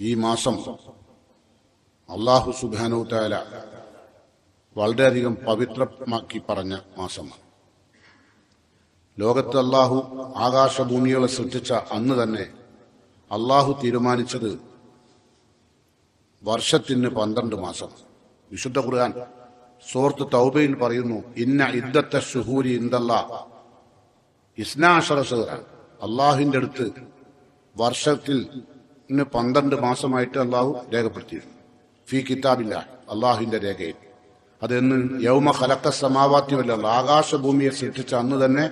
ഈ മാസം അല്ലാഹു സുബ്ഹാനഹു തആല വളരെയധികം പവിത്രമാക്കി പറഞ്ഞ മാസമാണ്. ലോകത്ത് അല്ലാഹു ആകാശഭൂമികളെ സൃഷ്ടിച്ച അന്ന് തന്നെ അല്ലാഹു തീരുമാനിച്ചത് വർഷത്തിന് 12 മാസം. വിശുദ്ധ ഖുർആൻ സൂറത്ത് തൗബയിൽ പറയുന്നു, ഇന്ന ഇദ്ദത്ത ശുഹൂരി ഇൻദല്ലാഹ് 12 ശഹ്റ. അള്ളാഹുവിന്റെ അടുത്ത് വർഷത്തിൽ 12 മാസമായിട്ട് അള്ളാഹു രേഖപ്പെടുത്തിയിരുന്നു. ഫീ കിതാബില്ലാഹ്, അള്ളാഹുവിന്റെ രേഖയിൽ. അതെന്ന് യൗമ ഖലഖ സമാവാതി വൽ അർദ്, ആകാശഭൂമിയെ സൃഷ്ടിച്ച അന്ന് തന്നെ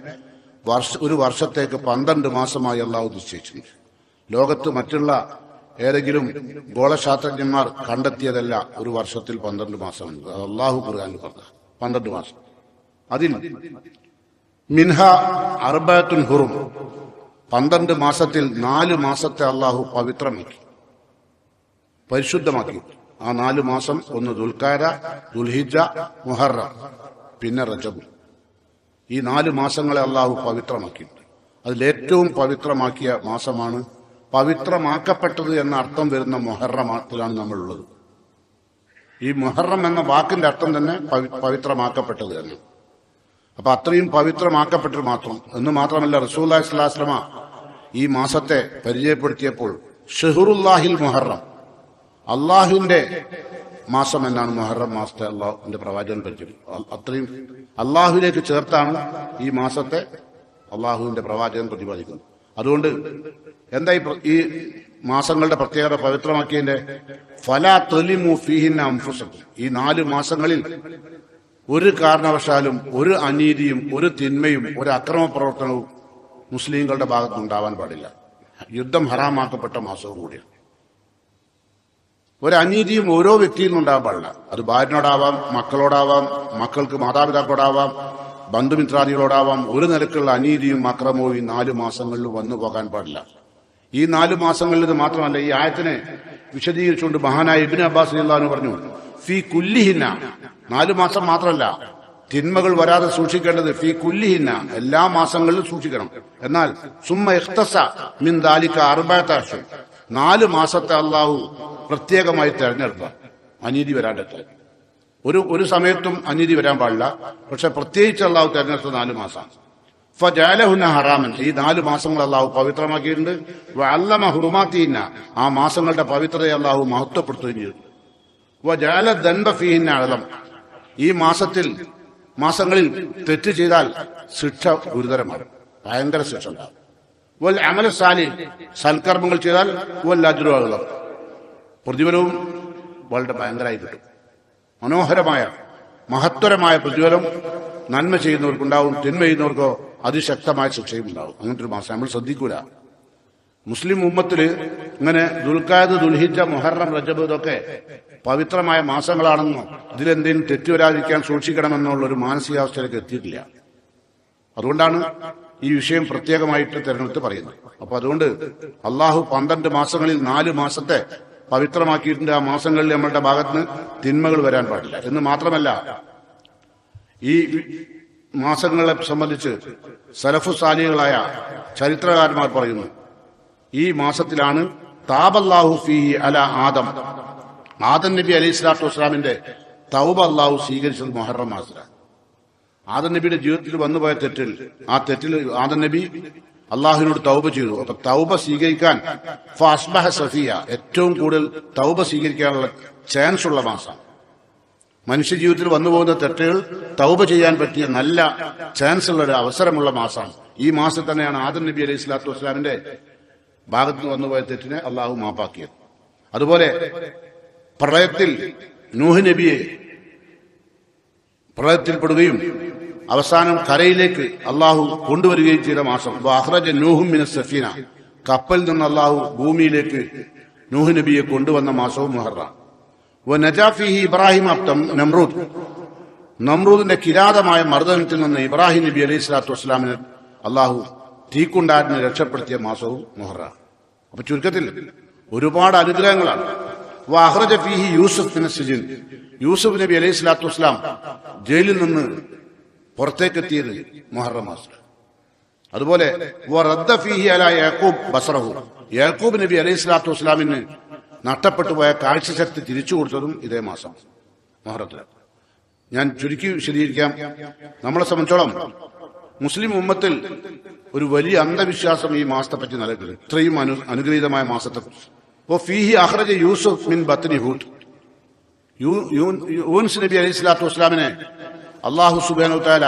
ഒരു വർഷത്തേക്ക് 12 മാസമായി അള്ളാഹു നിശ്ചയിച്ചിട്ടുണ്ട്. ലോകത്ത് മറ്റുള്ള ഏതെങ്കിലും ഗോളശാസ്ത്രജ്ഞന്മാർ കണ്ടെത്തിയതല്ല ഒരു വർഷത്തിൽ 12 മാസമുണ്ട്. അള്ളാഹു ഖുർആനിൽ പറഞ്ഞ 12 മാസം. അതിൽ മിൻഹ അർബഅത്തുൻ ഹുറും, 12 മാസത്തിൽ 4 മാസത്തെ അള്ളാഹു പവിത്രമാക്കി, പരിശുദ്ധമാക്കി. ആ 4 മാസം ഒന്ന് ദുൽഖഅദ, ദുൽഹിജ്ജ, മുഹറം, പിന്നെ റജബ്. ഈ 4 മാസങ്ങളെ അള്ളാഹു പവിത്രമാക്കിയിട്ടുണ്ട്. അതിലേറ്റവും പവിത്രമാക്കിയ മാസമാണ്, പവിത്രമാക്കപ്പെട്ടത് എന്ന അർത്ഥം വരുന്ന മുഹറമാത്തിലാണ് നമ്മളുള്ളത്. ഈ മുഹറം എന്ന വാക്കിന്റെ അർത്ഥം തന്നെ പവിത്രമാക്കപ്പെട്ടത് എന്ന്. അപ്പൊ അത്രയും പവിത്രമാക്കപ്പെട്ടത് എന്ന് മാത്രമല്ല, റസൂലുള്ളാഹി സ്വല്ലല്ലാഹു അലൈഹി വസല്ലം ഈ മാസത്തെ പരിചയപ്പെടുത്തിയപ്പോൾ ഷഹ്റുല്ലാഹിൽ മുഹറം, അള്ളാഹുവിന്റെ മാസം എന്നാണ് മുഹറം മാസത്തെ അള്ളാഹുവിന്റെ പ്രവാചകൻ പരിചയം. അത്രയും അള്ളാഹുവിലേക്ക് ചേർത്താണ് ഈ മാസത്തെ അള്ളാഹുവിന്റെ പ്രവാചകൻ പ്രതിപാദിക്കുന്നത്. അതുകൊണ്ട് എന്താ ഈ മാസങ്ങളുടെ പ്രത്യേകത പവിത്രമാക്കിയതിന്റെ? ഫലാ തലിമു ഫീഹിന്ന അൻഫുസക്കും, ഈ 4 മാസങ്ങളിൽ ഒരു കാരണവശാലും ഒരു അനീതിയും ഒരു തിന്മയും ഒരു അക്രമ പ്രവർത്തനവും മുസ്ലിങ്ങളുടെ ഭാഗത്തുനിന്നുണ്ടാവാൻ പാടില്ല. യുദ്ധം ഹറാമാക്കപ്പെട്ട മാസവും കൂടിയാണ്. ഒരു അനീതിയും ഓരോ വ്യക്തിയിൽ നിന്നുണ്ടാകാൻ പാടില്ല. അത് ഭാര്യനോടാവാം, മക്കളോടാവാം, മക്കൾക്ക് മാതാപിതാക്കളോടാവാം, ബന്ധുമിത്രാദികളോടാവാം. ഒരു നിലക്കുള്ള അനീതിയും അക്രമവും ഈ 4 മാസങ്ങളിൽ വന്നു പോകാൻ പാടില്ല. ഈ 4 മാസങ്ങളിൽ ഇത് മാത്രമല്ല, ഈ ആയത്തിനെ വിശദീകരിച്ചുകൊണ്ട് മഹാനായ ഇബ്നു അബ്ബാസ് റളിയല്ലാഹു അൻഹു പറഞ്ഞു, ഫീ കുല്ലിഹിന്ന, 4 മാസം മാത്രമല്ല, തിന്മകൾ വരാതെ സൂക്ഷിക്കേണ്ടത് ഫീ കുല്ലിഹിന്ന, എല്ലാ മാസങ്ങളിലും സൂക്ഷിക്കണം. എന്നാൽ സുമ്മ ഇഖ്തസ മിൻ ദാലിക 4 അശ്ഹുർ, 4 മാസത്തെ അള്ളാഹു പ്രത്യേകമായി തെരഞ്ഞെടുത്ത അനീതി വരാണ്ടത്തെ. ഒരു സമയത്തും അനീതി വരാൻ പാടില്ല. പക്ഷെ പ്രത്യേകിച്ച് അള്ളാഹു തെരഞ്ഞെടുത്ത 4 മാസമാണ്. ഫജഅലഹുന്ന ഹറാമൻ, ഈ 4 മാസങ്ങൾ അള്ളാഹു പവിത്രമാക്കിയിട്ടുണ്ട്. വഅല്ലമ ഹുറുമാത്തിഹിന്ന, ആ മാസങ്ങളുടെ പവിത്രതയെ അള്ളാഹു മഹത്വപ്പെടുത്തുകയും ചെയ്തു. വജഅല ദൻബ ഫീഹിന്ന അഅലം, ഈ മാസങ്ങളിൽ തെറ്റ് ചെയ്താൽ ശിക്ഷ ഗുരുതരമാണ്, ഭയങ്കര ശിക്ഷ ഉണ്ടാകും. വൽ അമല സാലിഹ്, സൽക്കർമ്മങ്ങൾ ചെയ്താൽ വൽ അജ്റു അഅലം, പ്രതിഫലവും വളരെ ഭയങ്കരമായി കിട്ടും. മനോഹരമായ മഹത്വരമായ പ്രതിഫലം നന്മ ചെയ്യുന്നവർക്കുണ്ടാവും, തിന്മ ചെയ്യുന്നവർക്കോ അതിശക്തമായ ശിക്ഷയും ഉണ്ടാവും. അങ്ങനത്തെ ഒരു മാസം നമ്മൾ ശ്രദ്ധിക്കൂല. മുസ്ലിം ഉമ്മത്തില് ഇങ്ങനെ ദുൽഖഅദ, ദുൽഹിജ്ജ, മുഹറം, റജബ് ഇതൊക്കെ പവിത്രമായ മാസങ്ങളാണെന്നോ ഇതിലെന്തെങ്കിലും തെറ്റുവരാതിരിക്കാൻ സൂക്ഷിക്കണമെന്നുള്ള ഒരു മാനസികാവസ്ഥയിലേക്ക് എത്തിയിട്ടില്ല. അതുകൊണ്ടാണ് ഈ വിഷയം പ്രത്യേകമായിട്ട് തെരഞ്ഞെടുത്ത് പറയുന്നത്. അപ്പൊ അതുകൊണ്ട് അള്ളാഹു 12 മാസങ്ങളിൽ 4 മാസത്തെ പവിത്രമാക്കിയിട്ടുണ്ട്. ആ മാസങ്ങളിൽ നമ്മളുടെ ഭാഗത്ത് തിന്മകൾ വരാൻ പാടില്ല. എന്ന് മാത്രമല്ല, ഈ മാസങ്ങളെ സംബന്ധിച്ച് സലഫു സാലിഹുകളായ ചരിത്രകാരന്മാർ പറയുന്നു, ഈ മാസത്തിലാണ് താബല്ലാഹു ഫീഹി അല ആദം നബി അലൈഹി സ്വലാത്തു വസ്സലാമിന്റെ തൗബ അള്ളാഹു സ്വീകരിച്ചത് മുഹറം മാസത്തിലാണ്. ആദം നബിയുടെ ജീവിതത്തിൽ വന്നുപോയ തെറ്റിൽ ആദം നബി അള്ളാഹുവിനോട് തൗബ ചെയ്തു. അപ്പൊ തൗബ സ്വീകരിക്കാൻ ഫഅസ്ബഹ സഫിയ, ഏറ്റവും കൂടുതൽ തൗബ സ്വീകരിക്കാനുള്ള ചാൻസ് ഉള്ള മാസം. മനുഷ്യ ജീവിതത്തിൽ വന്നുപോകുന്ന തെറ്റുകൾ തൗബ ചെയ്യാൻ പറ്റിയ നല്ല ചാൻസ് ഉള്ള ഒരു അവസരമുള്ള മാസമാണ്. ഈ മാസം തന്നെയാണ് ആദം നബി അലൈഹി സ്വലാത്തു വസ്സലാമിന്റെ ഭാഗത്ത് വന്നുപോയ തെറ്റിനെ അള്ളാഹു മാപ്പാക്കിയത്. അതുപോലെ പ്രളയത്തിൽ നൂഹ് നബിയെ പ്രളയത്തിൽപ്പെടുകയും അവസാനം കരയിലേക്ക് അള്ളാഹു കൊണ്ടുവരികയും ചെയ്ത മാസം. അഖ്റജ നൂഹും മിനസ് സഫീന, കപ്പലിൽ നിന്ന് അള്ളാഹു ഭൂമിയിലേക്ക് നൂഹ് നബിയെ കൊണ്ടുവന്ന മാസവും മുഹറം. വനജാ ഫീഹി ഇബ്രാഹിം അബ്ദം നമ്രൂദിന്റെ കിരാതമായ മർദ്ദനത്തിൽ നിന്ന് ഇബ്രാഹിം നബി അലൈഹി സ്വലാത്തു വസ്സലാമിനെ അള്ളാഹു തീക്കുണ്ടാടിനെ രക്ഷപ്പെടുത്തിയ മാസവും മുഹറം. അപ്പൊ ചുരുക്കത്തിൽ ഒരുപാട് അനുഗ്രഹങ്ങളാണ്. വഅഖ്റജ ഫീഹി യൂസുഫ് മിനസ് സിജിൻ, യൂസുഫ് നബി അലൈഹി സ്വലാത്തു വസ്സലാം ജയിലിൽ നിന്ന് പുറത്തേക്കെത്തിയത് മുഹറം മാസം. അതുപോലെ വറദ്ദ ഫീഹി അലാ യാക്കൂബ് ബസറഹു, യാക്കൂബ് നബി അലൈഹി സ്വലാത്തു വസ്സലാമിന് നഷ്ടപ്പെട്ടു പോയ കാഴ്ചശക്തി തിരിച്ചു കൊടുത്തതും ഇതേ മാസം മുഹറത്തിലാണ്. ഞാൻ ചുരുക്കി വിശദീകരിക്കാം. നമ്മളെ സംബന്ധിച്ചോളം മുസ്ലിം ഉമ്മത്തിൽ ഒരു വലിയ അന്ധവിശ്വാസം ഈ മാസത്തെ പറ്റി നിലനിൽക്കുന്നു. ഇത്രയും അനുഗ്രഹീതമായ മാസത്തെ ഫീഹി അഖ്റജ യൂസുഫ് മിൻ ബത്നി ഹൂദ്. യൂനുസ് നബി അലൈഹി സ്വലാത്തു വസ്സലാമിനെ അല്ലാഹു സുബ്ഹാനഹു വതആല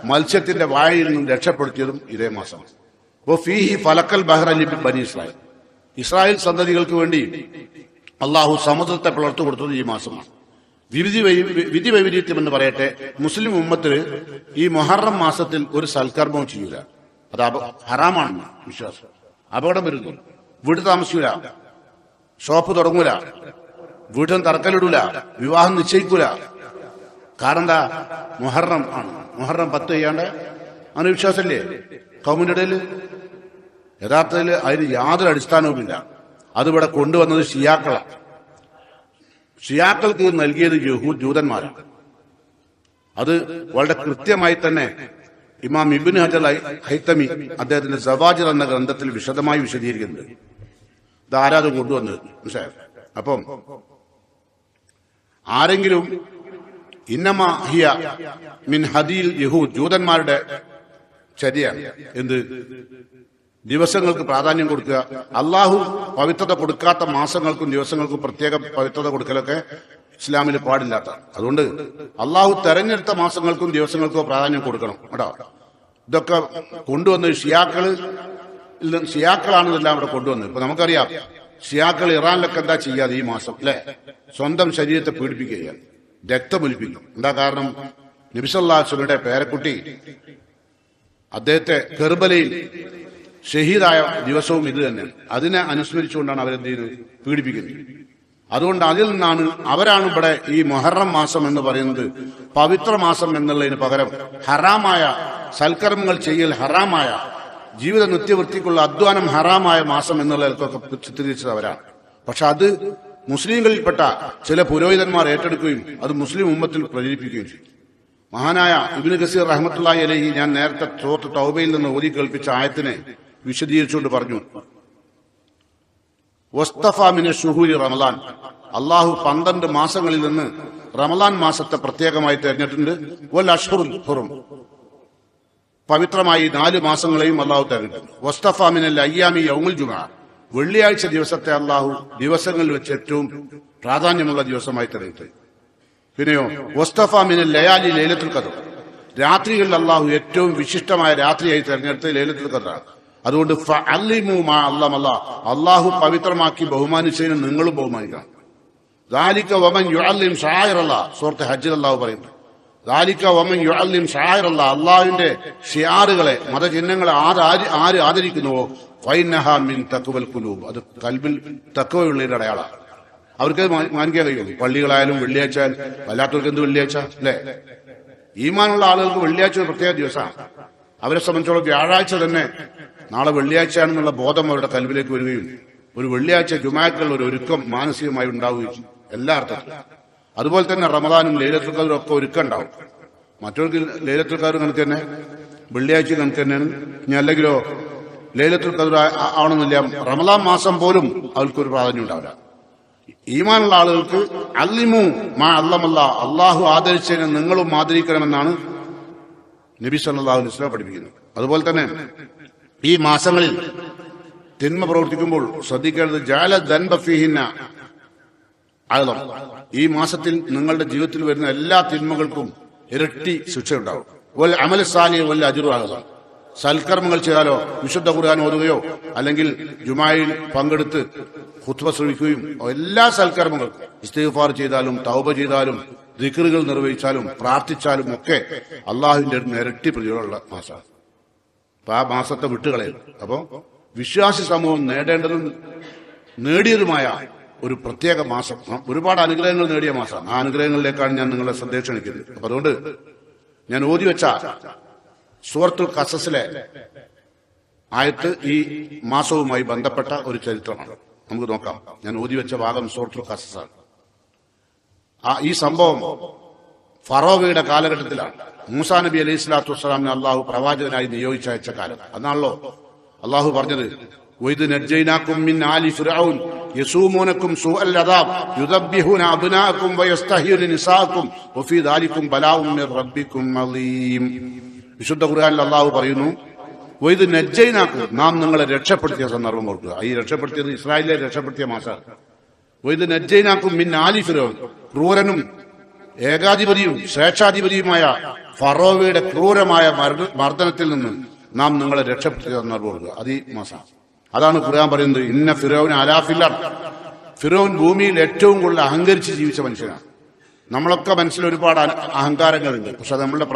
മത്സ്യത്തിന്റെ വായിൽ നിന്നും രക്ഷപ്പെടുത്തിയതും ഇതേ മാസമാണ്. ഫീഹി ഫലക്കൽ ബഹ്റ ലി ബനി ഇസ്രായേൽ. ഇസ്രായേൽ സന്തതികൾക്ക് വേണ്ടി അള്ളാഹു സമുദ്രത്തെ പിളർത്തു കൊടുത്തത് ഈ മാസമാണ്. വിധി വൈപരീത്യം എന്ന് പറയട്ടെ, മുസ്ലിം ഉമ്മത്തിൽ ഈ മുഹറം മാസത്തിൽ ഒരു സൽക്കർമ്മവും ചെയ്യൂല. അത് ഹറാമാണെന്ന് വിശ്വാസം. അപകടം വരുന്നു. വീട് താമസിക്കൂല, ഷോപ്പ് തുടങ്ങൂല, വീട്ടിൽ തറക്കലിടൂല, വിവാഹം നിശ്ചയിക്കൂല. കാരണം എന്താ? മുഹറം ആണ്. മുഹറം 10 ചെയ്യാണ്ട് അങ്ങനെ വിശ്വാസമില്ലേ കൗമിന്റെ ഇടയിൽ? യഥാർത്ഥത്തിൽ അതിന് യാതൊരു അടിസ്ഥാനവുമില്ല. അതിവിടെ കൊണ്ടുവന്നത് ഷിയാക്കളാണ്. ഷിയാക്കൾക്ക് നൽകിയത് ജൂതന്മാരാണ്. അത് വളരെ കൃത്യമായി തന്നെ ഇമാം ഇബ്നു ഹജർ ഹൈതമി അദ്ദേഹത്തിന്റെ സവാജിർ എന്ന ഗ്രന്ഥത്തിൽ വിശദമായി വിശദീകരിക്കുന്നുണ്ട്. ഇത് ആരാത് കൊണ്ടുവന്നത് മനസ്സിലായോ? അപ്പം ആരെങ്കിലും ഇന്നമാ ഹിയ മിൻ ഹദീൽ യഹൂദ്, ജൂതന്മാരുടെ ചര്യയാണ് എന്ത്? ദിവസങ്ങൾക്ക് പ്രാധാന്യം കൊടുക്കുക. അള്ളാഹു പവിത്രത കൊടുക്കാത്ത മാസങ്ങൾക്കും ദിവസങ്ങൾക്കും പ്രത്യേക പവിത്രത കൊടുക്കലൊക്കെ ഇസ്ലാമിൽ പാടില്ലാത്ത. അതുകൊണ്ട് അള്ളാഹു തെരഞ്ഞെടുത്ത മാസങ്ങൾക്കും ദിവസങ്ങൾക്കും പ്രാധാന്യം കൊടുക്കണം കേട്ടോ. ഇതൊക്കെ കൊണ്ടുവന്ന് ഷിയാക്കളാണ് ഇതെല്ലാം ഇവിടെ കൊണ്ടുവന്നത്. ഇപ്പൊ നമുക്കറിയാം ഷിയാക്കൾ ഇറാനിലൊക്കെ എന്താ ചെയ്യാതെ ഈ മാസം അല്ലെ? സ്വന്തം ശരീരത്തെ പീഡിപ്പിക്കുകയാണ്, രക്തമൊലിപ്പിക്കും. എന്താ കാരണം? നബി സല്ലല്ലാഹു അലൈഹി വസല്ലമയുടെ പേരക്കുട്ടി അദ്ദേഹത്തെ കെർബലയിൽ ഷഹീദായ ദിവസവും ഇത് തന്നെയാണ്. അതിനെ അനുസ്മരിച്ചുകൊണ്ടാണ് അവരെന്ത് ചെയ്ത് പീഡിപ്പിക്കുന്നത്. അതുകൊണ്ട് അതിൽ നിന്നാണ് അവരാണ് ഇവിടെ ഈ മുഹറം മാസം എന്ന് പറയുന്നത് പവിത്ര മാസം എന്നുള്ളതിന് പകരം ഹറാമായ സൽക്കർമ്മങ്ങൾ ചെയ്യൽ, ഹറാമായ ജീവിത നിത്യവൃത്തിക്കുള്ള അധ്വാനം ഹറാമായ മാസം എന്നുള്ളതൊക്കെ ചിത്രീകരിച്ചത് അവരാണ്. പക്ഷെ അത് മുസ്ലിങ്ങളിൽപ്പെട്ട ചില പുരോഹിതന്മാർ ഏറ്റെടുക്കുകയും അത് മുസ്ലിം ഉമ്മത്തിൽ പ്രചരിപ്പിക്കുകയും ചെയ്തു. മഹാനായ ഇബ്നു കസീർ റഹ്മത്തുള്ളാഹി അലൈഹി ഞാൻ നേരത്തെ സൂറത്ത് തൗബയിൽ നിന്ന് ഓതി കേൾപ്പിച്ച ആയത്തിനെ വിശദീകരിച്ചുകൊണ്ട് പറഞ്ഞു, വസ്തഫ മിന ശുഹൂരി റമളാൻ, അള്ളാഹു 12 മാസങ്ങളിൽ നിന്ന് റമളാൻ മാസത്തെ പ്രത്യേകമായി തെരഞ്ഞെടുത്തിട്ടുണ്ട്. വൽ അഷ്ഹുറുൽ ഹുറും, പവിത്രമായി 4 മാസങ്ങളെയും അള്ളാഹു തെരഞ്ഞെടുത്തിട്ടുണ്ട്. വസ്തഫ മിനൽ അയ്യാമി യൗമുൽ ജുമുഅ, വെള്ളിയാഴ്ച ദിവസത്തെ അള്ളാഹു ദിവസങ്ങളിൽ വെച്ച് ഏറ്റവും പ്രാധാന്യമുള്ള ദിവസമായി തെരഞ്ഞെടുത്തു. പിന്നെയോ വസ്തഫ മിനൽ ലയാലി ലൈലത്തുൽ ഖദർ, രാത്രികളിൽ അള്ളാഹു ഏറ്റവും വിശിഷ്ടമായ രാത്രിയായി തെരഞ്ഞെടുത്ത് ലൈലത്തുൽ ഖദറാണ്. അതുകൊണ്ട് ഫഅല്ലിമു മാ അല്ലമല്ലാഹ്, അള്ളാഹു പവിത്രമാക്കി ബഹുമാനിച്ചതിന് നിങ്ങളും ബഹുമാനിക്കണം. ദാലിക വമൻ യുഅല്ലിം ശആയിറല്ലാഹ്, സൂറത്ത് ഹജ്ജിൽ അള്ളാഹു പറയുന്നു. ദാലിക വമൻ യുഅല്ലിം ശആയിറല്ലാഹ്, അള്ളാഹുവിന്റെ ഷിയാറുകളെ, മതചിഹ്നങ്ങളെ ആര് ആദരിക്കുന്നുവോ ഫൈനഹാ മിൻ തഖ്വൽ ഖുലൂബ്, അത് കൽബിൽ തഖ്വയുള്ളവരുടെ അടയാളമാണ്. അവർക്ക് മാനിക്കാൻ കഴിയുള്ളൂ. പള്ളികളായാലും വെള്ളിയാഴ്ച ആയാലും, വല്ലാത്തവർക്ക് എന്ത് വെള്ളിയാഴ്ച അല്ലേ? ഈമാനുള്ള ആളുകൾക്ക് വെള്ളിയാഴ്ച ഒരു പ്രത്യേക ദിവസമാണ്. അവരെ സംബന്ധിച്ചോളം വ്യാഴാഴ്ച തന്നെ നാളെ വെള്ളിയാഴ്ചയാണെന്നുള്ള ബോധം അവരുടെ കൽബിലേക്ക് വരികയും ഒരു വെള്ളിയാഴ്ച ജുമാക്കുള്ള ഒരു ഒരുക്കം മാനസികമായി ഉണ്ടാവുകയും എല്ലാ അർത്ഥത്തിലും. അതുപോലെ തന്നെ റമദാനും ലൈലത്തുൽ ഖദറും ഒക്കെ ഒരുക്കം ഉണ്ടാവും. മറ്റവർക്ക് ലൈലത്തുൽ ഖദർ കണക്ക് തന്നെ, വെള്ളിയാഴ്ച കണക്ക് തന്നെയാണ്. ഇനി അല്ലെങ്കിലോ ലൈലത്തുൽ ഖദർ ആവണമെന്നില്ല, റമദാൻ മാസം പോലും അവർക്കൊരു പ്രാധാന്യം ഉണ്ടാവില്ല. ഈമാനുള്ള ആളുകൾക്ക് അല്ലിമു മാ അല്ലമല്ലാഹ്, അള്ളാഹു ആദരിച്ചതിനെ നിങ്ങളും ആദരിക്കണമെന്നാണ് നബി സല്ലല്ലാഹു അലൈഹി വസല്ലം പഠിപ്പിക്കുന്നത്. അതുപോലെ തന്നെ ഈ മാസങ്ങളിൽ തിന്മ പ്രവർത്തിക്കുമ്പോൾ ശ്രദ്ധിക്കേണ്ടത് ജഅല ദൻബ ഫീഹിന്ന അഅ്ലം, ഈ മാസത്തിൽ നിങ്ങളുടെ ജീവിതത്തിൽ വരുന്ന എല്ലാ തിന്മകൾക്കും ഇരട്ടി ശിക്ഷ ഉണ്ടാവും. വൽ അമൽ സാലിഹ് വൽ അജ്റു അഅ്ലം, സൽക്കർമ്മങ്ങൾ ചെയ്താലോ, വിശുദ്ധ ഖുർആൻ ഓതുകയോ അല്ലെങ്കിൽ ജുമായിൽ പങ്കെടുത്ത് ഖുത്ബ ശ്രവിക്കുകയും എല്ലാ സൽക്കർമ്മങ്ങൾക്കും ഇസ്തിഗ്ഫാർ ചെയ്താലും തൗബ ചെയ്താലും ദിക്റുകൾ നിർവഹിച്ചാലും പ്രാർത്ഥിച്ചാലും ഒക്കെ അള്ളാഹുവിന്റെ ഇരട്ടി പ്രതികളുള്ള മാസമാണ്. അപ്പൊ ആ മാസത്തെ വിട്ടുകളയും. അപ്പോ വിശ്വാസി സമൂഹം നേടേണ്ടതും നേടിയതുമായ ഒരു പ്രത്യേക മാസം, ഒരുപാട് അനുഗ്രഹങ്ങൾ നേടിയ മാസമാണ്. ആ അനുഗ്രഹങ്ങളിലേക്കാണ് ഞാൻ നിങ്ങളെ ശ്രദ്ധ ക്ഷണിക്കുന്നത്. അപ്പൊ അതുകൊണ്ട് ഞാൻ ഓതി വെച്ച സൂറത്തുൽ ഖസസിലെ ആയത്ത് ഈ മാസവുമായി ബന്ധപ്പെട്ട ഒരു ചരിത്രമാണ്. നമുക്ക് നോക്കാം. ഞാൻ ഓതി വെച്ച ഭാഗം സൂറത്തുൽ ഖസസാണ്. ഈ സംഭവം ഫറോവയുടെ കാലഘട്ടത്തിലാണ്. മൂസാ നബി അലൈഹി സ്വലാത്തു വസ്സലാമിനെ അള്ളാഹു പ്രവാചകനായി നിയോഗിച്ചയച്ച കാലം. അന്നാണല്ലോ അള്ളാഹു പറഞ്ഞത് വഇദ് നജ്ജൈനാകും മിൻ ആലി ഫിർഔൻ യസൂമൂനകും സൂഅൽ അദാബ് യുദബ്ബിഹൂന അബ്നാഅകും വയസ്തഹ്യൂന നിസാഅകും വഫീ ദാലികും ബലാഉം മിർ റബ്ബികും അളീം. വിശുദ്ധ ഖുർആനിൽ അല്ലാഹു പറയുന്നു, വഇദ് നജ്ജൈനാകും, നാം നിങ്ങളെ രക്ഷപ്പെടുത്തിയ സന്ദർഭം ഓർക്കുക. ഈ രക്ഷപ്പെടുത്തിയത് ഇസ്രായേലിനെ രക്ഷപ്പെടുത്തിയ മാസമാണ്. വഇദ് നജ്ജൈനാകും മിൻ ആലി ഫിർഔൻ, ക്രൂരനും ഏകാധിപതിയും സ്വേച്ഛാധിപതിയുമായ ഫറോവയുടെ ക്രൂരമായ മർദ്ദനത്തിൽ നിന്ന് നാം നിങ്ങളെ രക്ഷപ്പെടുത്തിയ സന്ദർഭം ഓർക്കുക. അത് ഈ മാസമാണ്. അതാണ് ഖുർആൻ പറയുന്നത്, ഇന്ന ഫിറൗന അലാ ഫിൽ അർദ്, ഫിറൗൻ ഭൂമിയിൽ ഏറ്റവും കൂടുതൽ അഹങ്കരിച്ച് ജീവിച്ച മനുഷ്യനാണ്. നമ്മളൊക്കെ മനസ്സിൽ ഒരുപാട് അഹങ്കാരങ്ങളുണ്ട്. പക്ഷെ നമ്മുടെ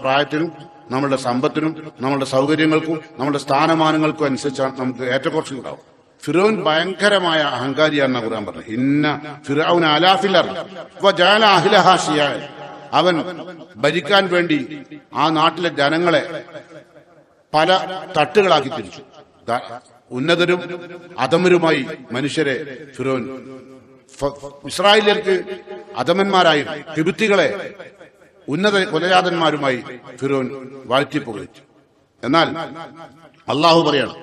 പ്രായത്തിനും നമ്മളുടെ സമ്പത്തിനും നമ്മളുടെ സൗകര്യങ്ങൾക്കും നമ്മുടെ സ്ഥാനമാനങ്ങൾക്കും അനുസരിച്ചാണ് നമുക്ക് ഏറ്റക്കുറച്ചിലുണ്ടാവും. ഫിറൗൻ ഭയങ്കരമായ അഹങ്കാരിയാണെന്ന് ഖുർആൻ പറഞ്ഞു. ഇന്ന ഫിറൗന അലാ ഫിൽ അർദ് വജഅല അഹ്ലഹാ ശിയാ, അവൻ ഭരിക്കാൻ വേണ്ടി ആ നാട്ടിലെ ജനങ്ങളെ പല തട്ടുകളാക്കി തിരിച്ചു. ഉന്നതരും അധമരുമായി മനുഷ്യരെ ഫിറോൻ ഇസ്രായേലിയർക്ക് അധമന്മാരായും തിബുത്തികളെ ഉന്നത കുലജാതന്മാരുമായി ഫിറോൻ വാഴ്ത്തിപ്പുകച്ചു. എന്നാൽ അള്ളാഹു പറയണം,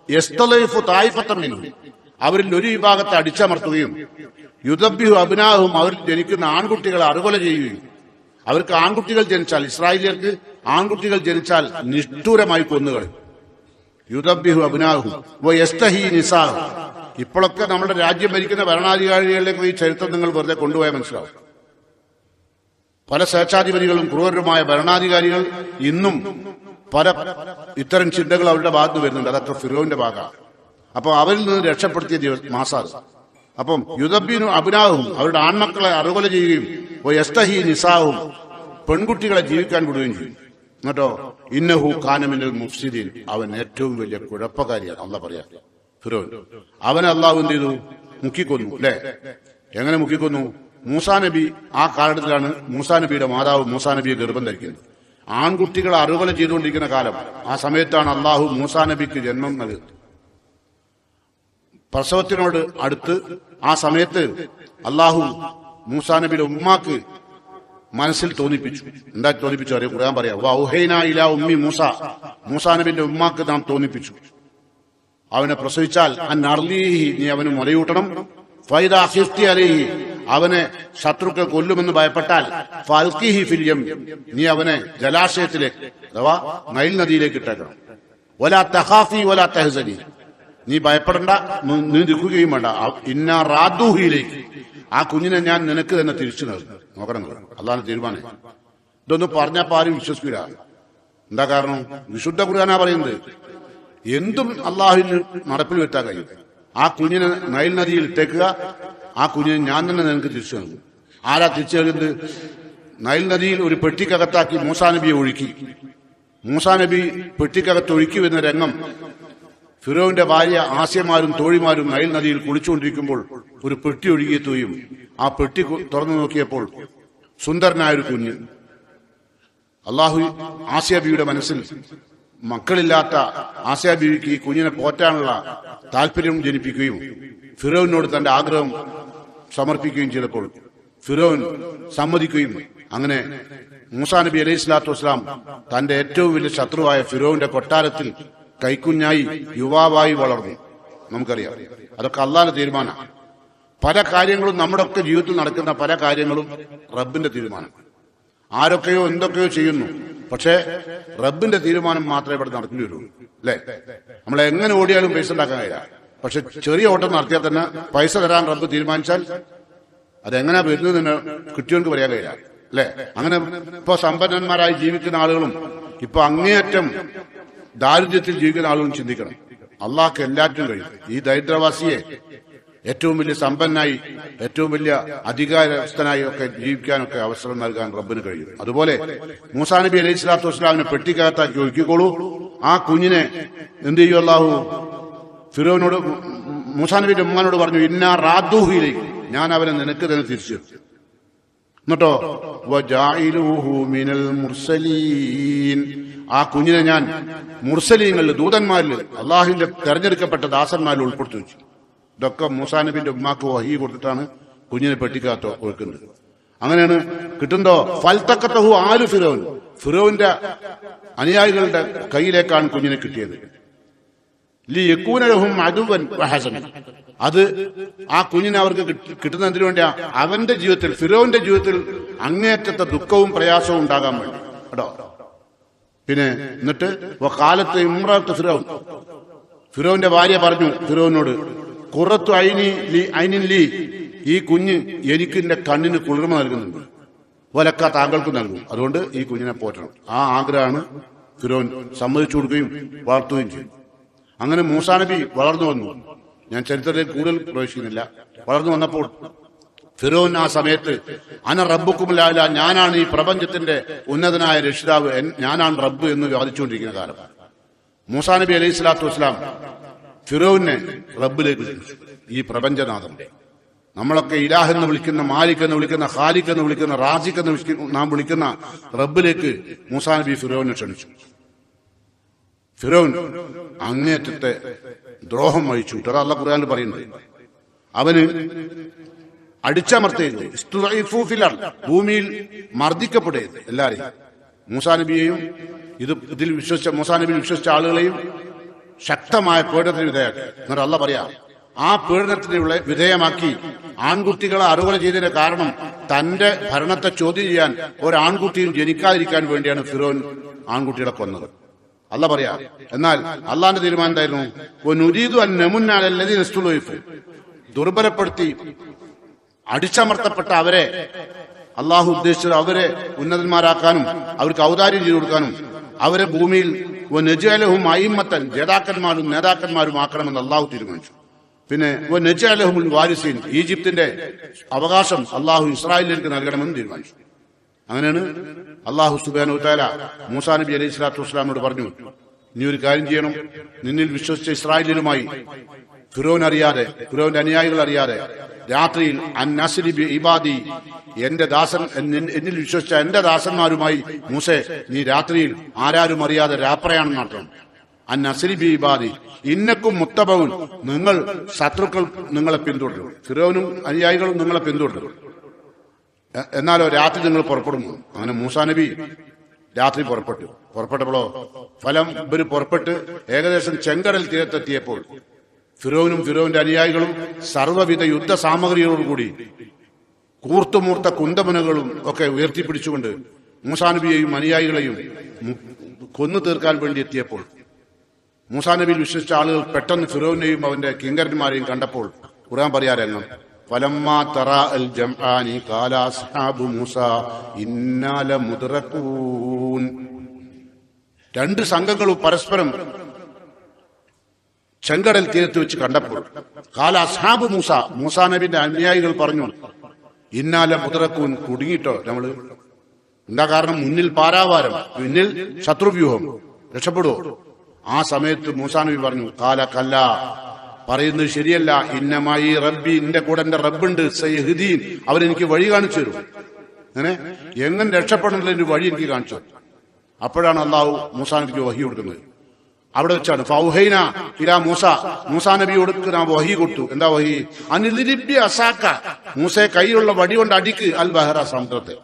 യസ്തലൈഫു തായിഫത്തൻ മിൻഹും, അവരിൽ ഒരു വിഭാഗത്തെ അടിച്ചമർത്തുകയും യുദബ്ബിഹു അബ്നാഅഹും, അവരിൽ ജനിക്കുന്ന ആൺകുട്ടികളെ അറുകൊല ചെയ്യുകയും, അവർക്ക് ആൺകുട്ടികൾ ജനിച്ചാൽ, ഇസ്രായേലിയർക്ക് ആൺകുട്ടികൾ ജനിച്ചാൽ നിഷ്ഠൂരമായി കൊന്നുകളയും. യുദബ്ബിഹു അബ്നാഅഹും വയസ്തഹീ നിസാഅഹും. ഇപ്പോഴൊക്കെ നമ്മുടെ രാജ്യം ഭരിക്കുന്ന ഭരണാധികാരികളിലേക്ക് ഈ ചരിത്രം നിങ്ങൾ വെറുതെ കൊണ്ടുപോയാൽ മനസ്സിലാവും. പല സ്വേച്ഛാധിപതികളും ക്രൂരരുമായ ഭരണാധികാരികൾ ഇന്നും പല ഇത്തരം ചിന്തകൾ അവരുടെ ഭാഗത്ത് വരുന്നുണ്ട്. അതൊക്കെ ഫിറോവിന്റെ ഭാഗമാണ്. അപ്പൊ അവരിൽ നിന്ന് രക്ഷപ്പെടുത്തിയ മാസാണ്. അപ്പം യുദബ്ബിനു അബ്നാഅഹും, അവരുടെ ആൺമക്കളെ അറുകൊല ചെയ്യുകയും വയസ്തഹീ നിസാഅഹും, പെൺകുട്ടികളെ ജീവിക്കാൻ വിടുകയും ചെയ്യും. എന്നിട്ടോ ഇന്നഹു കാന മിനൽ മുഫ്സിദീൻ, അവൻ ഏറ്റവും വലിയ കുഴപ്പക്കാരിയാണ്. അള്ളാഹ് പറയാ ഫിറോൻ. അവനെ അള്ളാഹു എന്ത് ചെയ്തു? മുക്കിക്കൊന്നു. അല്ലെ? എങ്ങനെ മുക്കിക്കൊന്നു? മൂസാ നബി ആ കാലഘട്ടത്തിലാണ് മൂസാ നബിയുടെ മാതാവ് മൂസാ നബിയെ ഗർഭം ധരിക്കുന്നത്. ആൺകുട്ടികളെ അറുകൊല ചെയ്തുകൊണ്ടിരിക്കുന്ന കാലം. ആ സമയത്താണ് അള്ളാഹു മൂസാ നബിക്ക് ജന്മം നൽകുന്നത്. പ്രസവത്തിനോട് അടുത്ത് ആ സമയത്ത് അള്ളാഹു മൂസാ നബിയുടെ ഉമ്മാക്ക് മനസ്സിൽ തോന്നിപ്പിച്ചു. എന്താ തോന്നിപ്പിച്ചു അറിയാം? ഖുർആൻ പറയാം, വൗഹൈനാ ഇലാ ഉമ്മി മൂസ, മൂസാ നബിന്റെ ഉമ്മാക്ക് നാം തോന്നിപ്പിച്ചു, അവനെ പ്രസവിച്ചാൽ അൻഅർലീഹി, നീ അവന് മുലയൂട്ടണം. ഫൈദാ ഖിഫ്തി അലൈഹി, അവനെ ശത്രുക്കൾ കൊല്ലുമെന്ന് ഭയപ്പെട്ടാൽ ഫൽഖിഹി ഫിൽ യം, നീ അവനെ ജലാശയത്തിലേക്ക് അഥവാ നൈൽ നദിയിലേക്ക് ഇട്ടേക്കണം. വലാ തഖാഫി വലാ തഹ്സനി, നീ ഭയപ്പെടണ്ട, നീ ദുഃഖിക്കുകയും വേണ്ട. ഇന്നാ റാദൂഹിയിലേക്ക്, ആ കുഞ്ഞിനെ ഞാൻ നിനക്ക് തന്നെ തിരിച്ചു നൽകും. നോക്കണം, അള്ളാഹുവിന്റെ തീരുമാനം. ഇതൊന്നും പറഞ്ഞപ്പോ ആരും വിശ്വസിക്കില്ല. എന്താ കാരണം? വിശുദ്ധ ഖുർആനാ പറയുന്നത്. എന്തും അള്ളാഹുവിന് നടപ്പിൽ വരുത്താൻ കഴിയും. ആ കുഞ്ഞിനെ നൈൽ നദിയിൽ ഇട്ടേക്കുക, ആ കുഞ്ഞിനെ ഞാൻ തന്നെ നിനക്ക് തിരിച്ചു നൽകും. ആരാ തിരിച്ചു നൽകുന്നത്? നൈൽ നദിയിൽ ഒരു പെട്ടിക്കകത്താക്കി മൂസാ നബിയെ ഒഴുക്കി. മൂസാ നബി പെട്ടിക്കകത്ത് ഒഴുക്കി വരുന്ന രംഗം ഫിറോവിന്റെ ഭാര്യ ആസ്യമാരും തോഴിമാരും നൈൽ നദിയിൽ കുളിച്ചുകൊണ്ടിരിക്കുമ്പോൾ ഒരു പെട്ടി ഒഴുകിയെത്തുകയും ആ പെട്ടി തുറന്നു നോക്കിയപ്പോൾ സുന്ദരനായ ഒരു കുഞ്ഞ്. അള്ളാഹു ആസ്യാബിയുടെ മനസ്സിൽ മക്കളില്ലാത്ത ആസ്യാബിക്ക് ഈ കുഞ്ഞിനെ പോറ്റാനുള്ള താല്പര്യം ജനിപ്പിക്കുകയും ഫിറോവിനോട് തന്റെ ആഗ്രഹം സമർപ്പിക്കുകയും ചെയ്തപ്പോൾ ഫിറോൻ സമ്മതിക്കുകയും അങ്ങനെ മൂസാ നബി അലൈഹി സ്വലാത്തു വസ്സലാം തന്റെ ഏറ്റവും വലിയ ശത്രുവായ ഫിറോവിന്റെ കൊട്ടാരത്തിൽ കൈക്കുഞ്ഞായി യുവാവായി വളർന്നു. നമുക്കറിയാം, അതൊക്കെ അള്ളാഹുവിന്റെ തീരുമാനമാണ്. പല കാര്യങ്ങളും നമ്മുടെ ഒക്കെ ജീവിതത്തിൽ നടക്കുന്ന പല കാര്യങ്ങളും റബ്ബിന്റെ തീരുമാനം. ആരൊക്കെയോ എന്തൊക്കെയോ ചെയ്യുന്നു, പക്ഷേ റബ്ബിന്റെ തീരുമാനം മാത്രമേ ഇവിടെ നടക്കേണ്ടി വരുള്ളൂ. അല്ലെ? നമ്മളെ എങ്ങനെ ഓടിയാലും പൈസ ഉണ്ടാക്കാൻ കഴിയില്ല. പക്ഷെ ചെറിയ ഓട്ടം നടത്തിയാൽ തന്നെ പൈസ തരാൻ റബ്ബ് തീരുമാനിച്ചാൽ അതെങ്ങനെ വരുന്നതിന് കിട്ടിയോർക്ക് പറയാൻ കഴിയില്ല. അല്ലെ? അങ്ങനെ ഇപ്പൊ സമ്പന്നന്മാരായി ജീവിക്കുന്ന ആളുകളും ഇപ്പൊ അങ്ങേയറ്റം ദാരിദ്ര്യത്തിൽ ജീവിക്കുന്ന ആളുകളും ചിന്തിക്കണം, അള്ളാഹ്ക്ക് എല്ലാറ്റിനും കഴിയും. ഈ ദരിദ്രവാസിയെ ഏറ്റവും വലിയ സമ്പന്നായി ഏറ്റവും വലിയ അധികാരസ്ഥനായി ഒക്കെ ജീവിക്കാനൊക്കെ അവസരം നൽകാൻ റബ്ബിന് കഴിയും. അതുപോലെ മൂസാ നബി അലൈഹി സ്വലാത്തു വസ്സലാമിനെ പെട്ടിക്കകത്താക്കി ഒഴുക്കിക്കോളൂ. ആ കുഞ്ഞിനെ എന്ത് ചെയ്യും? അള്ളാഹു ഫിറോവിനോട് മൂസാ നബിയുടെ ഉമ്മാനോട് പറഞ്ഞു, ഇന്നാ റാദൂഹിയിലേക്ക്, ഞാൻ അവനെ നിനക്ക് തന്നെ തിരിച്ചു. എന്നിട്ടോ വജാഇലുഹു മിനൽ മുർസലീൻ, ആ കുഞ്ഞിനെ ഞാൻ മുർസലീങ്ങളിൽ ദൂതന്മാരിൽ അള്ളാഹുവിന്റെ തെരഞ്ഞെടുക്കപ്പെട്ട ദാസന്മാരിൽ ഉൾപ്പെടുത്തി വെച്ചു. ഇതൊക്കെ മൂസാ നബിന്റെ ഉമ്മാക്ക് വഹി കൊടുത്തിട്ടാണ് കുഞ്ഞിനെ പെട്ടിക്കകത്ത് ഒഴുക്കുന്നത്. അങ്ങനെയാണ് കിട്ടുന്നതോ ഫൽതഖതഹു ആലു ഫിറോൻ, ഫിറോവിന്റെ അനുയായികളുടെ കയ്യിലേക്കാണ് കുഞ്ഞിനെ കിട്ടിയത്. ലിയകൂനലഹും അദുവൻ വഹസൻ. അത് ആ കുഞ്ഞിനെ അവർക്ക് കിട്ടുന്നതിന് വേണ്ടി അവന്റെ ജീവിതത്തിൽ, ഫിറോന്റെ ജീവിതത്തിൽ അങ്ങേയറ്റത്തെ ദുഃഖവും പ്രയാസവും ഉണ്ടാകാൻ വേണ്ടി കേട്ടോ. പിന്നെ എന്നിട്ട് കാലത്ത് ഇമ്രാത്ത് ഫിറോന്റെ ഭാര്യ പറഞ്ഞു ഫിറോനോട്, ഖുറത്തു ഐനിൻ ലീ, ഈ കുഞ്ഞ് എനിക്ക് എന്റെ കണ്ണിന് കുളിർമ നൽകുന്നുണ്ട്, വലക്ക താങ്കൾക്ക് നൽകും, അതുകൊണ്ട് ഈ കുഞ്ഞിനെ പോറ്റണം. ആ ആഗ്രഹമാണ് ഫിറോൻ സമ്മതിച്ചു കൊടുക്കുകയും വളർത്തുകയും ചെയ്തു. അങ്ങനെ മൂസാ നബി വളർന്നു വന്നു. ഞാൻ ചരിത്രത്തിലേക്ക് കൂടുതൽ പ്രവേശിക്കുന്നില്ല. വളർന്നു വന്നപ്പോൾ ഫിറോൻ ആ സമയത്ത് അന റബ്ബുക്കുമില്ല, ഞാനാണ് ഈ പ്രപഞ്ചത്തിന്റെ ഉന്നതനായ രക്ഷിതാവ്, ഞാനാണ് റബ്ബ് എന്ന് വാദിച്ചുകൊണ്ടിരിക്കുന്ന കാലം. മൂസാ നബി അലൈഹി സ്വലാത്തു വസ്സലാം ഫിറോനെ റബ്ബിലേക്ക് ക്ഷണിച്ചു. ഈ പ്രപഞ്ചനാഥന്റെ, നമ്മളൊക്കെ ഇലാഹ് എന്ന് വിളിക്കുന്ന, മാലിക് എന്ന് വിളിക്കുന്ന, ഖാലിഖ് എന്ന് വിളിക്കുന്ന, റാസിഖ് എന്ന് നാം വിളിക്കുന്ന റബ്ബിലേക്ക് മൂസാ നബി ഫിറോനെ ക്ഷണിച്ചു. ഫിറോൻ അങ്ങേറ്റത്തെ ദ്രോഹം വഹിച്ചു. അല്ലാഹു ഖുർആനിൽ പറയുന്നത് അവന് അടിച്ചമർത്തരുത്, ഭൂമിയിൽ മർദ്ദിക്കപ്പെടരുത് എല്ലാരെയും. മൂസാ നബിയെയും ഇതിൽ വിശ്വസിച്ച മൂസാ നബിയിൽ വിശ്വസിച്ച ആളുകളെയും ശക്തമായ പീഡനത്തിന് വിധേയമാക്കി. എന്നിട്ട് അല്ലാഹു പറയാ, ആ പീഡനത്തിന് വിധേയമാക്കി ആൺകുട്ടികളെ അറുകൊല ചെയ്തതിന്റെ കാരണം തന്റെ ഭരണത്തെ ചോദ്യം ചെയ്യാൻ ഒരാൺകുട്ടിയും ജനിക്കാതിരിക്കാൻ വേണ്ടിയാണ് ഫിറോൻ ആൺകുട്ടികളെ കൊന്നത്. അല്ലാഹു പറയാ, എന്നാൽ അള്ളാന്റെ തീരുമാനം എന്തായിരുന്നു? ദുർബലപ്പെടുത്തി അടിച്ചമർത്തപ്പെട്ട അവരെ അള്ളാഹു ഉദ്ദേശിച്ചത് അവരെ ഉന്നതന്മാരാക്കാനും അവർക്ക് ഔദാര്യം ചെയ്തു കൊടുക്കാനും അവരെ ഭൂമിയിൽ നജഅലഹും അയിമ്മത്തൻ, നേതാക്കന്മാരും ആക്കണമെന്ന് അള്ളാഹു തീരുമാനിച്ചു. പിന്നെ നജഅലഹുൽ വാരിസീൻ, ഈജിപ്തിന്റെ അവകാശം അള്ളാഹു ഇസ്രായേലിലേക്ക് നൽകണമെന്ന് തീരുമാനിച്ചു. അങ്ങനെയാണ് അള്ളാഹു സുബ്ഹാനഹു വ തആല മൂസാ നബി അലൈഹി സ്വലാത്തു വസ്സലാമിനോട് പറഞ്ഞു, നീ ഒരു കാര്യം ചെയ്യണം, നിന്നിൽ വിശ്വസിച്ച ഇസ്രായേലിലുമായി ഫിറോൻ അറിയാതെ, ഫിറോന്റെ അനുയായികൾ അറിയാതെ രാത്രിയിൽ അന്നസ്രി ബി ഇബാദി, എന്റെ ദാസൻ, എന്നിൽ വിശ്വസിച്ച എന്റെ ദാസന്മാരുമായി മൂസേ നീ രാത്രിയിൽ ആരാരും അറിയാതെ രാപ്രയാണം നടത്തണം. അന്നസ്രി ബി ഇബാദി ഇന്നക്കും മുത്തബവും, നിങ്ങൾ ശത്രുക്കൾ നിങ്ങളെ പിന്തുടരും, ഫിറോനും അനുയായികളും നിങ്ങളെ പിന്തുടരും, എന്നാലോ രാത്രി നിങ്ങൾ പുറപ്പെടുന്നു. അങ്ങനെ മൂസാ നബി രാത്രി പുറപ്പെട്ടപ്പോഴോ ഇവര് പുറപ്പെട്ട് ഏകദേശം ചെങ്കടൽ തീരത്തെത്തിയപ്പോൾ ഫിറോനും ഫിറോന്റെ അനുയായികളും സർവ്വവിധ യുദ്ധ സാമഗ്രികളോടുകൂടി കൂർത്തുമൂർത്ത കുന്തമുനകളും ഒക്കെ ഉയർത്തിപ്പിടിച്ചുകൊണ്ട് മൂസാ നബിയെയും അനുയായികളെയും കൊന്നു തീർക്കാൻ വേണ്ടി എത്തിയപ്പോൾ മൂസാ നബിയിൽ വിശ്വസിച്ച ആളുകൾ പെട്ടെന്ന് ഫിറോനെയും അവന്റെ കിങ്കരന്മാരെയും കണ്ടപ്പോൾ ഖുർആൻ പറയാരെല്ലാം ഫലമ്മാ തറാ അൽ ജംആനി ഖാല അസ്ഹാബു മൂസാ ഇന്നാ ലമുദ്റകൂൻ. രണ്ട് സംഘങ്ങളും പരസ്പരം ചെങ്കടൽ തീരത്ത് വെച്ച് കണ്ടപ്പോൾ ഖാല അസ്ഹാബു മൂസാ നബിന്റെ അനുയായികൾ പറഞ്ഞു, ഇന്നാ ലമുദ്റകൂൻ, കുടുങ്ങിട്ടോ നമ്മള്. എന്താ കാരണം? മുന്നിൽ പാരാവാരം, പിന്നിൽ ശത്രുവ്യൂഹം, രക്ഷപ്പെടുവോ? ആ സമയത്ത് മൂസാ നബി പറഞ്ഞു, ഖാല കല്ല, പറയുന്നത് ശരിയല്ല, ഇന്നമായി റബ്ബി, എന്റെ കൂടെ എന്റെ റബ്ബുണ്ട്, സയ്യഹ്ദീൻ, അവരെനിക്ക് വഴി കാണിച്ചു തരും. എങ്ങനെ രക്ഷപ്പെടുന്നതിന്റെ വഴി എനിക്ക് കാണിച്ചു. അപ്പോഴാണ് അള്ളാഹു മൂസാ നബിക്ക് വഹി കൊടുക്കുന്നത്. അവിടെ വെച്ചാണ് ഫൗഹൈന ഇലാ മൂസാ നബിയോട് നാം വഹി കൊടുത്തു. എന്താ വഹി? അനിലിബി അസാക്ക, മൂസയെ കയ്യിലുള്ള വടി കൊണ്ട് അടിക്ക് അൽ ബഹറ, സമുദ്രത്തെ.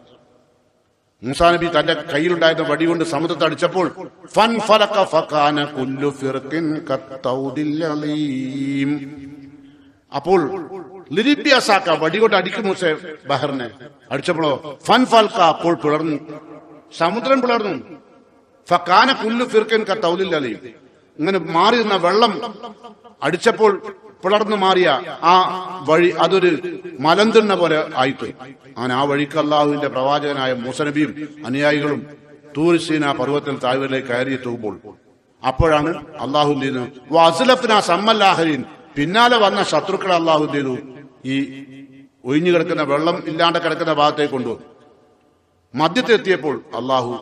മൂസാ നബി തന്റെ കയ്യിലുണ്ടായിരുന്ന വടി കൊണ്ട് സമുദ്രത്തെ അടിച്ചപ്പോൾ ഫൻഫലക ഫകാന കുല്ലു ഫിർഖിൻ കത്തൗദിൽ അലീം. അപ്പോൾ ലിരിബി അസാക്ക, വടി കൊണ്ട് അടിക്കും മൂസയെ ബഹറിനെ. അടിച്ചപ്പോഴോ ഫൻഫൽക, അപ്പോൾ പിളർന്നു, സമുദ്രം പിളർന്നു. ഫകാന കുല്ലു ഫിർഖിൻ കത്തൗദിൽ അലീം. ഇങ്ങനെ മാറി നിന്ന വെള്ളം അടിച്ചപ്പോൾ പിളർന്നു മാറിയ ആ വഴി അതൊരു മലന്തിണ്ണ പോലെ ആയിപ്പോയി. അങ്ങനെ ആ വഴിക്ക് അള്ളാഹുവിന്റെ പ്രവാചകനായ മൂസ നബിയും അനുയായികളും തൂർ സീന പർവ്വതത്തിൽ താഴ്വരയിലേക്ക് കയറിയെത്തുമ്പോൾ അപ്പോഴാണ് അള്ളാഹു എന്ത് ചെയ്യുന്നു? വസ്ലഫ്ന സമ്മല്ലാഹരീൻ, പിന്നാലെ വന്ന ശത്രുക്കളെ അള്ളാഹു എന്ത് ചെയ്തു? ഈ ഒഴിഞ്ഞു കിടക്കുന്ന വെള്ളം ഇല്ലാണ്ട് കിടക്കുന്ന ഭാഗത്തേക്ക് കൊണ്ടുവന്നു. മധ്യത്തെത്തിയപ്പോൾ അള്ളാഹു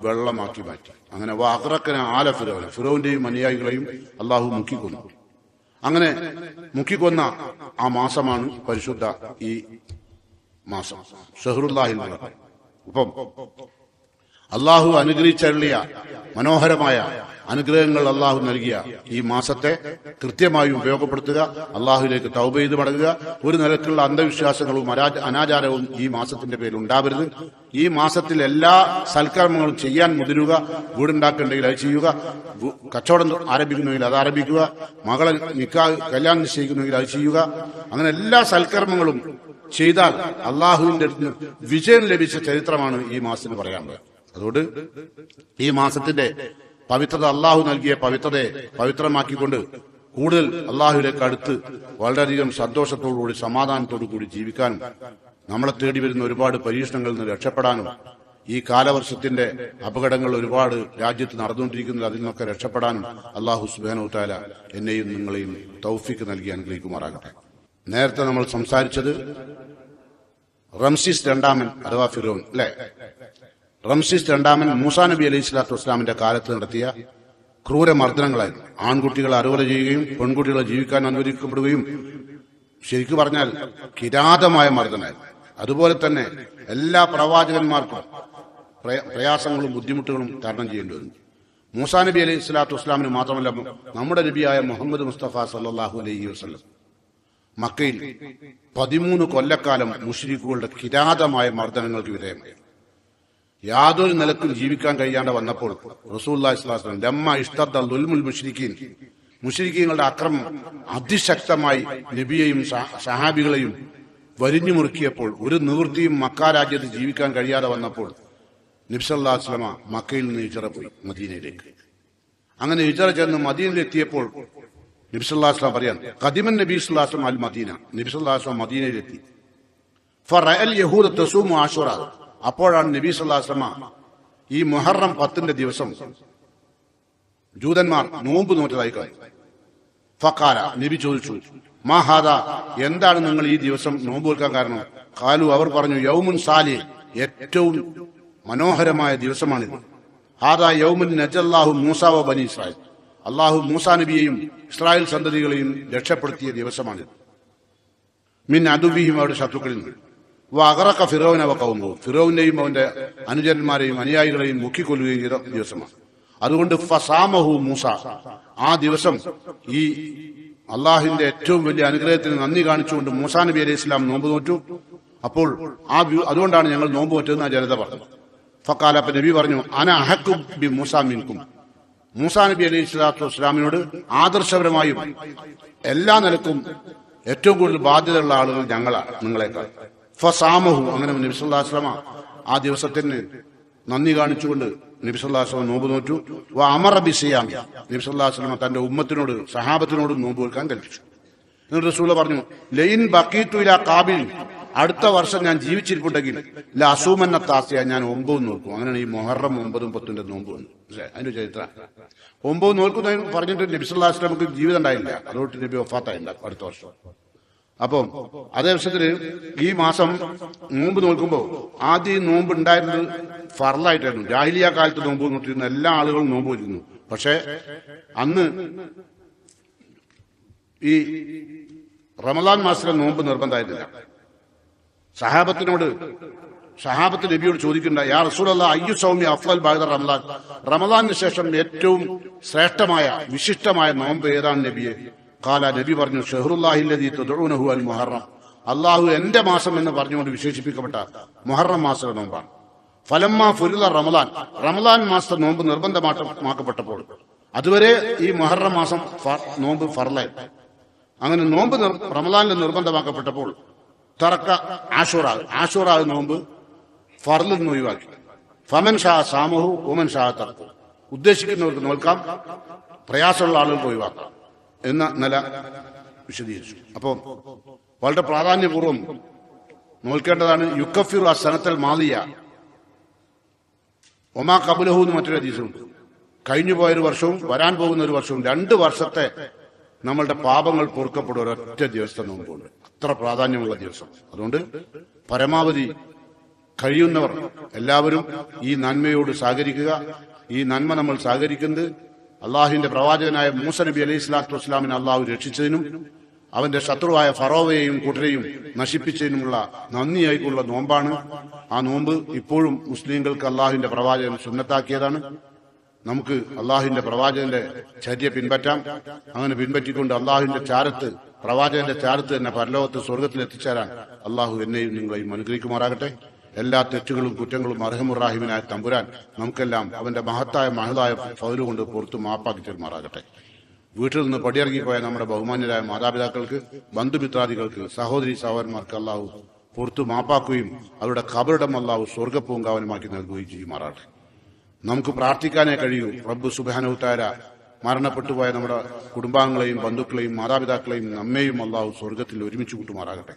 വെള്ളമാക്കി മാറ്റി. അങ്ങനെ വാഖറക്കന ആല ഫിറോന, ഫിറോന്റെയും അനുയായികളെയും അള്ളാഹു മുക്കിക്കൊന്നു. അങ്ങനെ മുക്കിക്കൊന്ന ആ മാസമാണ് പരിശുദ്ധ ഈ മാസം ഷഹ്റുല്ലാഹിൽ. അപ്പം അള്ളാഹു അനുഗ്രഹിച്ചള്ളിയ മനോഹരമായ അനുഗ്രഹങ്ങൾ അള്ളാഹു നൽകിയ ഈ മാസത്തെ കൃത്യമായി ഉപയോഗപ്പെടുത്തുക, അള്ളാഹുവിലേക്ക് തൗബ ചെയ്ത് മടങ്ങുക. ഒരു നിലക്കുള്ള അന്ധവിശ്വാസങ്ങളും അനാചാരവും ഈ മാസത്തിന്റെ പേരിൽ ഉണ്ടാവരുത്. ഈ മാസത്തിൽ എല്ലാ സൽക്കർമ്മങ്ങളും ചെയ്യാൻ മുതിരുക. വീടുണ്ടാക്കുന്നുണ്ടെങ്കിൽ അത് ചെയ്യുക, കച്ചവടം ആരംഭിക്കുന്നുവെങ്കിൽ അത് ആരംഭിക്കുക, മകളെ കല്യാണം നിശ്ചയിക്കുന്നുവെങ്കിൽ അത് ചെയ്യുക. അങ്ങനെ എല്ലാ സൽക്കർമ്മങ്ങളും ചെയ്താൽ അള്ളാഹുവിന്റെ അടുത്ത് വിജയം ലഭിച്ച ചരിത്രമാണ് ഈ മാസത്തിന് പറയാനുള്ളത്. അതുകൊണ്ട് ഈ മാസത്തിന്റെ പവിത്രത, അള്ളാഹു നൽകിയ പവിത്രതയെ പവിത്രമാക്കിക്കൊണ്ട് കൂടുതൽ അള്ളാഹുവിലേക്ക് അടുത്ത് വളരെയധികം സന്തോഷത്തോടുകൂടി സമാധാനത്തോടു കൂടി ജീവിക്കാനും നമ്മളെ തേടി വരുന്ന ഒരുപാട് പരീക്ഷണങ്ങളിൽ നിന്ന് രക്ഷപ്പെടാനും ഈ കാലവർഷത്തിന്റെ അപകടങ്ങൾ ഒരുപാട് രാജ്യത്ത് നടന്നുകൊണ്ടിരിക്കുന്നത് അതിൽ നിന്നൊക്കെ രക്ഷപ്പെടാനും അള്ളാഹു സുബ്ഹാനഹു തആല എന്നെയും നിങ്ങളെയും തൗഫീഖ് നൽകി അനുഗ്രഹിക്കുമാറാകട്ടെ. നേരത്തെ നമ്മൾ സംസാരിച്ചത് റംസീസ് രണ്ടാമൻ അഥവാ ഫിറോൻ അല്ലെ. റംസീസ് രണ്ടാമൻ മൂസാ നബി അലൈഹി സ്വലാത്തു വസ്സലാമിന്റെ കാലത്ത് നടത്തിയ ക്രൂരമർദ്ദനങ്ങളായിരുന്നു. ആൺകുട്ടികളെ അറുവര ചെയ്യുകയും പെൺകുട്ടികളെ ജീവിക്കാൻ അനുവദിക്കപ്പെടുകയും ശരിക്കു പറഞ്ഞാൽ കിരാതമായ മർദ്ദനമായിരുന്നു. അതുപോലെ തന്നെ എല്ലാ പ്രവാചകന്മാർക്കും പ്രയാസങ്ങളും ബുദ്ധിമുട്ടുകളും തരണം ചെയ്യേണ്ടി വന്നു. മൂസാ നബി അലൈഹി സ്വലാത്തു വസ്സലാമിന് മാത്രമല്ല, നമ്മുടെ നബിയായ മുഹമ്മദ് മുസ്തഫ സല്ലല്ലാഹു അലൈഹി വസല്ലം മക്കയിൽ 13 കൊല്ലക്കാലം മുശ്രിക്കുകളുടെ കിരാതമായ മർദ്ദനങ്ങൾക്ക് വിധേയമായി. യാതൊരു നിലക്കും ജീവിക്കാൻ കഴിയാണ്ട് വന്നപ്പോൾ റസൂലുള്ളാഹി സ്വല്ലല്ലാഹു അലൈഹി വസല്ലം ലമ്മ ഇഷ്തദ്ദ ദുൽമുൽ മുശ്രിക്കീൻ, മുശ്രിക്കീങ്ങളുടെ അക്രമം അതിശക്തമായി നബിയെയും സഹാബികളെയും വരിഞ്ഞു മുറുക്കിയപ്പോൾ, ഒരു നിവൃത്തിയും മക്ക രാജ്യത്ത് ജീവിക്കാൻ കഴിയാതെ വന്നപ്പോൾ നബി സല്ലല്ലാഹു അലൈഹി വസല്ലം മക്കയിൽ നിന്ന് ഹിജ്റ പോയി മദീനയിലേക്ക്. അങ്ങനെ ഹിജ്റ ചെന്ന് മദീനയിലെത്തിയപ്പോൾ നബി സല്ലല്ലാഹു അലൈഹി വസല്ലം പറയാൻ ഖദിമൻ നബി സല്ലല്ലാഹു അലൈഹി വസല്ലം അൽ മദീന, നബി സല്ലല്ലാഹു അലൈഹി വസല്ലം മദീനയിലെത്തി. ഫറഅൽ യഹൂദ തസൂമു ആശുറ, അപ്പോഴാണ് നബി സല്ലല്ലാഹു അലൈഹി വസല്ലം ഈ മുഹറം 10 ദിവസം ജൂതന്മാർ നോമ്പ് നോറ്റതായി കണ്ടു. ഫഖാല, നബി ചോദിച്ചു, മാ ഹാദാ, എന്താണ് നിങ്ങൾ ഈ ദിവസം നോമ്പ് നോൽക്കാൻ കാരണം? ഖാലു, അവർ പറഞ്ഞു, യൗമുൻ സാലിഹ്, ഏറ്റവും മനോഹരമായ ദിവസമാണിത്. ഹാദാ യൗമുൻ നജല്ലാഹു മൂസ വ ബനി ഇസ്രായേൽ, അള്ളാഹു മൂസാ നബിയെയും ഇസ്രായേൽ സന്തതികളെയും രക്ഷപ്പെടുത്തിയ ദിവസമാണിത്. മിൻ അദുവിഹിം, അവരുടെ ശത്രുക്കളിൽ നിന്ന്. വഅഗറഖ ഫിറൗന വ ഖൗമഹു, ഫിറൗനെയും അവന്റെ അനുചരന്മാരെയും അനുയായികളെയും മുക്കിക്കൊല്ലുകയും ചെയ്ത ദിവസമാണ്. അതുകൊണ്ട് ഫസാമഹു മൂസ, ആ ദിവസം ഈ അള്ളാഹുവിന്റെ ഏറ്റവും വലിയ അനുഗ്രഹത്തിന് നന്ദി കാണിച്ചുകൊണ്ട് മൂസാ നബി അലൈഹി ഇസ്ലാം നോമ്പ് നോറ്റു. അപ്പോൾ അതുകൊണ്ടാണ് ഞങ്ങൾ നോമ്പ് നോറ്റതെന്ന് ആ ജനത പറഞ്ഞു. ഫഖാല, അപ്പൊ നബി പറഞ്ഞു, അന അഹഖു ബി മൂസാ മിൻകും, മൂസാ നബി അലൈഹി സ്വലാത്തു വസ്സലാമിനോട് ആദർശപരമായും എല്ലാ നിലക്കും ഏറ്റവും കൂടുതൽ ബാധ്യതയുള്ള ആളുകൾ ഞങ്ങളാണ്, നിങ്ങളെക്കാൾ. ഫസാമഹു, അങ്ങനെ നബി സല്ലല്ലാഹു അലൈഹി വസല്ലം ആ ദിവസത്തിന് നന്ദി കാണിച്ചുകൊണ്ട് നബി സല്ലല്ലാഹു അലൈഹി വസല്ലം നോമ്പ് നോറ്റു. വ അമറ ബിസിയാം, നബി സല്ലല്ലാഹു അലൈഹി വസല്ലം തന്റെ ഉമ്മത്തിനോട് സഹാബത്തിനോടും നോമ്പ് നോൽക്കാൻ കൽപ്പിച്ചു. എന്നിട്ട് റസൂൽ പറഞ്ഞു, ലൈൻ ബഖീതു ഇലാ ഖാബിൽ, അടുത്ത വർഷം ഞാൻ ജീവിച്ചിരിപ്പുണ്ടെങ്കിൽ ലഅസൂമന്ന താസിയ, ഞാൻ 9 നോൽക്കും. അങ്ങനെയാണ് ഈ മുഹറം 9, 10 നോമ്പ് വന്നു. അതിന്റെ ചരിത്രം 9 നോൽക്കുന്ന പറഞ്ഞിട്ട് നബി സല്ലല്ലാഹു അലൈഹി വസല്ലം ജീവിതം ഉണ്ടായില്ല, അതുകൊണ്ട് നബി വഫാത്തായില്ല അടുത്ത വർഷം. അപ്പം അതേ വർഷത്തില് ഈ മാസം നോമ്പ് നോൽക്കുമ്പോൾ ആദ്യം നോമ്പ് ഉണ്ടായിരുന്നത് ഫർളായിട്ടായിരുന്നു. ജാഹിലിയ കാലത്ത് നോമ്പ് നോട്ടിരുന്ന എല്ലാ ആളുകളും നോമ്പ് നോറ്റിരുന്നു. പക്ഷെ അന്ന് ഈ റമളാൻ മാസത്തിലെ നോമ്പ് നിർബന്ധമായിരുന്നില്ല. സഹാബത്ത് നബിയോട് ചോദിക്കണ്ട, യാ റസൂലല്ലാഹ്, അയ്യു സൗമി അഫ്ളൽ ബഅദ റമളാൻ, റമളാനിന് ശേഷം ഏറ്റവും ശ്രേഷ്ഠമായ വിശിഷ്ടമായ നോമ്പ് ഏതാണ് നബിയെ? ഖാല, നബി പറഞ്ഞു, ഷഹ്റുല്ലാഹില്ലദീ തദ്ഊനഹു അൽ മുഹറം, അള്ളാഹു എന്റെ മാസം എന്ന് പറഞ്ഞുകൊണ്ട് വിശേഷിപ്പിക്കപ്പെട്ട മുഹറം മാസ നോമ്പാണ്. ഫലമ്മ ഫുരിദ റമളാൻ, റമളാൻ മാസത്തെ നോമ്പ് നിർബന്ധമാക്കപ്പെട്ടപ്പോൾ അതുവരെ ഈ മുഹറം മാസം നോമ്പ് ഫർളായി. അങ്ങനെ നോമ്പ് റമളാനിൽ നിർബന്ധമാക്കപ്പെട്ടപ്പോൾ തറക്ക ആശൂറ നോമ്പ് ഫർളിൽ നിന്ന് ഒഴിവാക്കി. ഫമൻ ഷാ സാമഹു ഒമൻ ഷാ തറക്കു, ഉദ്ദേശിക്കുന്നവർക്ക് നോൽക്കാം, പ്രയാസമുള്ള ആളുകൾക്ക് ഒഴിവാക്കാം എന്ന നില വിശദീകരിച്ചു. അപ്പോൾ വളരെ പ്രാധാന്യപൂർവ്വം നോൽക്കേണ്ടതാണ്. യുക്കഫിറു അസ്സനത്തൽ മാദിയ ഒമാ ഖബലഹു എന്ന് മറ്റൊരു ഹദീസുണ്ട്. കഴിഞ്ഞു പോയൊരു വർഷവും വരാൻ പോകുന്ന ഒരു വർഷവും 2 വർഷത്തെ നമ്മളുടെ പാപങ്ങൾ പൊറുക്കപ്പെടും ഒരൊറ്റ ദിവസത്തെ നോമ്പുണ്ട്. അത്ര പ്രാധാന്യമുള്ള ദിവസം. അതുകൊണ്ട് പരമാവധി കഴിയുന്നവർ എല്ലാവരും ഈ നന്മയോട് സഹകരിക്കുക. ഈ നന്മ നമ്മൾ സഹകരിക്കുന്നത് അള്ളാഹുവിന്റെ പ്രവാചകനായ മൂസ നബി അലൈഹി സ്വലാത്തു വസ്സലാമിനെ അള്ളാഹു രക്ഷിച്ചതിനും അവന്റെ ശത്രുവായ ഫറോവയെയും കൂട്ടരെയും നശിപ്പിച്ചതിനുമുള്ള നന്ദിയായിട്ടുള്ള നോമ്പാണ്. ആ നോമ്പ് ഇപ്പോഴും മുസ്ലിങ്ങൾക്ക് അള്ളാഹുവിന്റെ പ്രവാചകൻ സുന്നത്താക്കിയതാണ്. നമുക്ക് അള്ളാഹുവിന്റെ പ്രവാചകന്റെ ചര്യ പിൻപറ്റാം. അങ്ങനെ പിൻപറ്റിക്കൊണ്ട് അള്ളാഹുവിന്റെ ചാരത്ത്, പ്രവാചകന്റെ ചാരത്ത് തന്നെ പരലോകത്ത് സ്വർഗത്തിൽ എത്തിച്ചേരാൻ അള്ളാഹു എന്നെയും നിങ്ങളെയും അനുഗ്രഹിക്കുമാറാകട്ടെ. എല്ലാ തെറ്റുകളും കുറ്റങ്ങളും അർഹമുറാഹിമിനായ തമ്പുരാൻ നമുക്കെല്ലാം അവന്റെ മഹത്തായ ഫൗല് കൊണ്ട് പുറത്തു മാപ്പാക്കി തരുമാറാകട്ടെ. വീട്ടിൽ നിന്ന് പടിയിറങ്ങിപ്പോയ നമ്മുടെ ബഹുമാന്യരായ മാതാപിതാക്കൾക്ക്, ബന്ധുമിത്രാദികൾക്ക്, സഹോദരി സഹോദരന്മാർക്ക് അള്ളാഹു പുറത്തു മാപ്പാക്കുകയും അവരുടെ ഖബറിടം അള്ളാഹു സ്വർഗപ്പൂങ്കാവനമാക്കി നൽകുകയും ചെയ്യുമാറാകട്ടെ. നമുക്ക് പ്രാർത്ഥിക്കാനേ കഴിയൂ. റബ്ബ് സുബ്ഹാനഹു തആല മരണപ്പെട്ടുപോയ നമ്മുടെ കുടുംബാംഗങ്ങളെയും ബന്ധുക്കളെയും മാതാപിതാക്കളെയും നമ്മെയും അള്ളാഹു സ്വർഗത്തിൽ ഒരുമിച്ച് കൂട്ടുമാറാകട്ടെ.